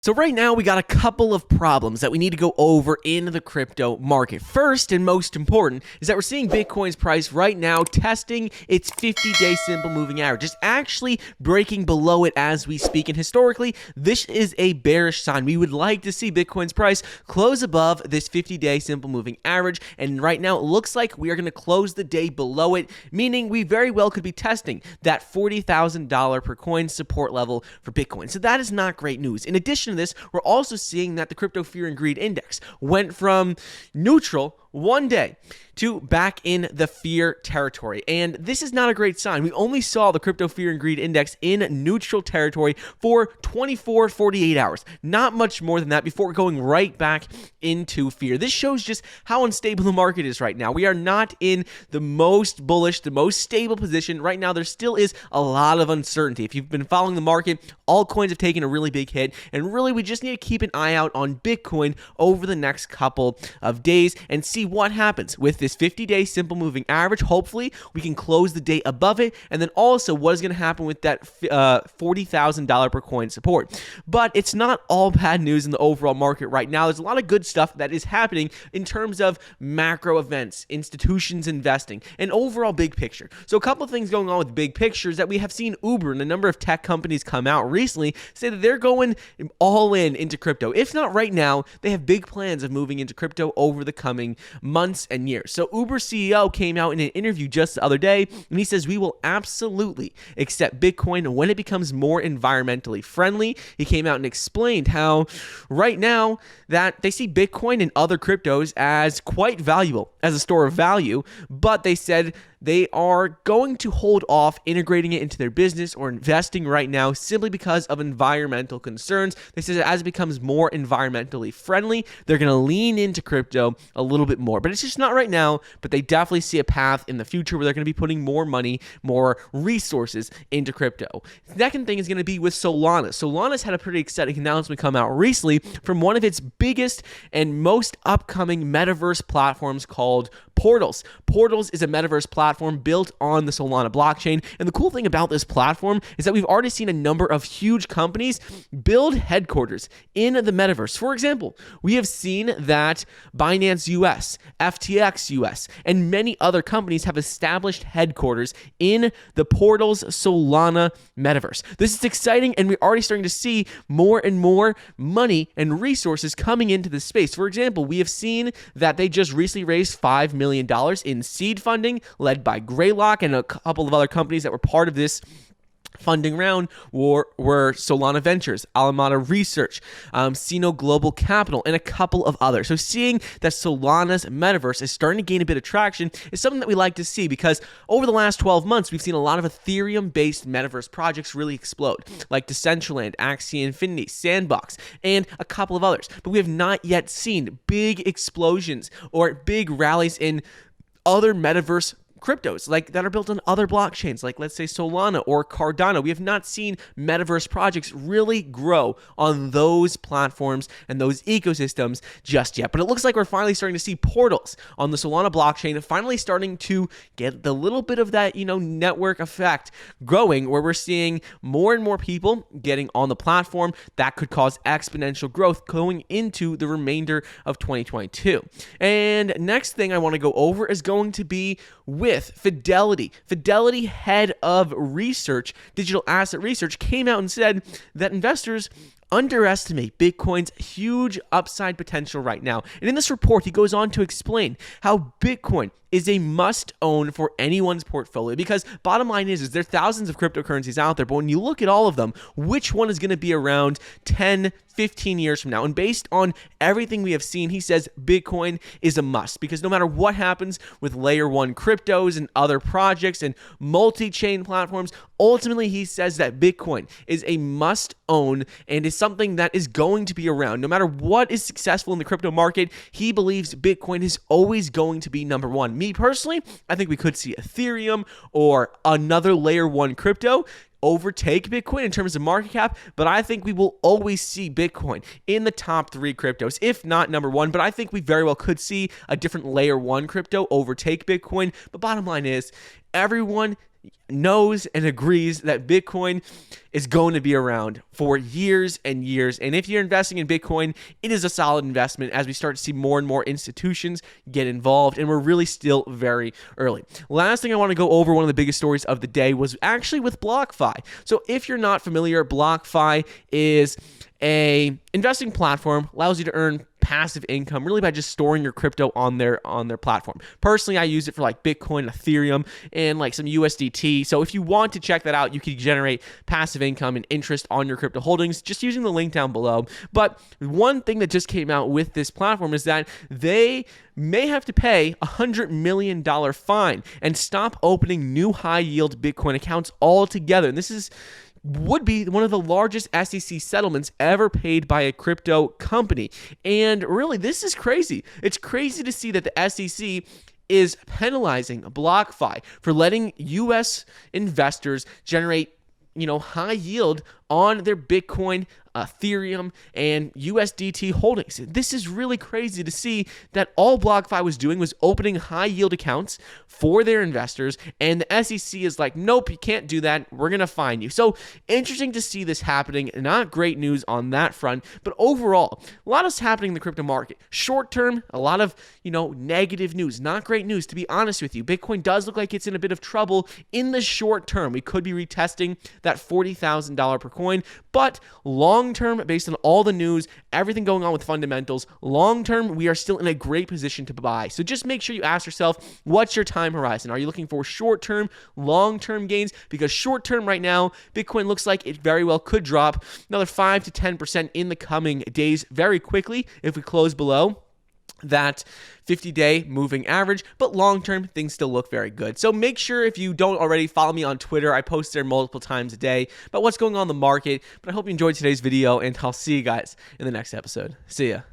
So right now we got a couple of problems that we need to go over in the crypto market. First and most important is that we're seeing Bitcoin's price right now testing its 50-day simple moving average. It's actually breaking below it as we speak, and historically this is a bearish sign. We would like to see Bitcoin's price close above this 50-day simple moving average, and right now it looks like we are going to close the day below it, meaning we very well could be testing that $40,000 per coin support level for Bitcoin. So that is not great news. In addition to this, we're also seeing that the crypto fear and greed index went from neutral one day to back in the fear territory. And this is not a great sign. We only saw the crypto fear and greed index in neutral territory for 48 hours. Not much more than that before going right back into fear. This shows just how unstable the market is right now. We are not in the most bullish, the most stable position. Right now, there still is a lot of uncertainty. If you've been following the market, altcoins have taken a really big hit. And really, we just need to keep an eye out on Bitcoin over the next couple of days and see what happens with this 50-day simple moving average. Hopefully, we can close the day above it, and then also what is going to happen with that $40,000 per coin support. But it's not all bad news in the overall market right now. There's a lot of good stuff that is happening in terms of macro events, institutions investing, and overall big picture. So a couple of things going on with big pictures that we have seen Uber and a number of tech companies come out recently say that they're going all in into crypto. If not right now, they have big plans of moving into crypto over the coming months and years. So Uber CEO came out in an interview just the other day, and he says we will absolutely accept Bitcoin when it becomes more environmentally friendly. He came out and explained how right now that they see Bitcoin and other cryptos as quite valuable as a store of value, but they said they are going to hold off integrating it into their business or investing right now simply because of environmental concerns. They said as it becomes more environmentally friendly, they're going to lean into crypto a little bit more. But it's just not right now, but they definitely see a path in the future where they're going to be putting more money, more resources into crypto. Second thing is going to be with Solana. Solana's had a pretty exciting announcement come out recently from one of its biggest and most upcoming metaverse platforms called Portals. Portals is a metaverse platform built on the Solana blockchain. And the cool thing about this platform is that we've already seen a number of huge companies build headquarters in the metaverse. For example, we have seen that Binance US, FTX US, and many other companies have established headquarters in the Portals Solana metaverse. This is exciting, and we're already starting to see more and more money and resources coming into this space. For example, we have seen that they just recently raised $5 million in seed funding led by Greylock and a couple of other companies that were part of this funding round were Solana Ventures, Alameda Research, Sino Global Capital, and a couple of others. So seeing that Solana's metaverse is starting to gain a bit of traction is something that we like to see, because over the last 12 months, we've seen a lot of Ethereum-based metaverse projects really explode, like Decentraland, Axie Infinity, Sandbox, and a couple of others. But we have not yet seen big explosions or big rallies in other metaverse cryptos like that are built on other blockchains, like let's say Solana or Cardano. We have not seen metaverse projects really grow on those platforms and those ecosystems just yet. But it looks like we're finally starting to see Portals on the Solana blockchain finally starting to get the little bit of that, network effect growing, where we're seeing more and more people getting on the platform. That could cause exponential growth going into the remainder of 2022. And next thing I want to go over is going to be with Fidelity. Fidelity head of research, digital asset research, came out and said that investors underestimate Bitcoin's huge upside potential right now. And in this report, he goes on to explain how Bitcoin is a must-own for anyone's portfolio, because bottom line is there are thousands of cryptocurrencies out there, but when you look at all of them, which one is going to be around 10, 15 years from now? And based on everything we have seen, he says Bitcoin is a must, because no matter what happens with layer one cryptos and other projects and multi-chain platforms, ultimately he says that Bitcoin is a must-own and is something that is going to be around. No matter what is successful in the crypto market, he believes Bitcoin is always going to be number one. Me personally, I think we could see Ethereum or another layer one crypto overtake Bitcoin in terms of market cap, but I think we will always see Bitcoin in the top three cryptos, if not number one. But I think we very well could see a different layer one crypto overtake Bitcoin. But bottom line is, everyone knows and agrees that Bitcoin is going to be around for years and years. And if you're investing in Bitcoin, it is a solid investment as we start to see more and more institutions get involved, and we're really still very early. Last thing I want to go over, one of the biggest stories of the day, was actually with BlockFi. So if you're not familiar, BlockFi is a investing platform, allows you to earn passive income really by just storing your crypto on their platform. Personally, I use it for like Bitcoin, Ethereum, and like some USDT. So if you want to check that out, you can generate passive income and interest on your crypto holdings just using the link down below. But one thing that just came out with this platform is that they may have to pay a $100 million fine and stop opening new high-yield Bitcoin accounts altogether. And this would be one of the largest SEC settlements ever paid by a crypto company. And really, this is crazy. It's crazy to see that the SEC is penalizing BlockFi for letting U.S. investors generate, high yield on their Bitcoin, Ethereum, and USDT holdings. This is really crazy to see that all BlockFi was doing was opening high yield accounts for their investors, and the SEC is like, nope, you can't do that. We're going to fine you. So interesting to see this happening. Not great news on that front, but overall, a lot is happening in the crypto market. Short term, a lot of, negative news. Not great news, to be honest with you. Bitcoin does look like it's in a bit of trouble in the short term. We could be retesting that $40,000 per coin, but long term, based on all the news, everything going on with fundamentals, long term, we are still in a great position to buy. So just make sure you ask yourself, what's your time horizon? Are you looking for short term, long term gains? Because short term right now, Bitcoin looks like it very well could drop another 5 to 10% in the coming days very quickly if we close below that 50-day moving average, but long-term, things still look very good. So make sure, if you don't already, follow me on Twitter. I post there multiple times a day about what's going on in the market, but I hope you enjoyed today's video, and I'll see you guys in the next episode. See ya.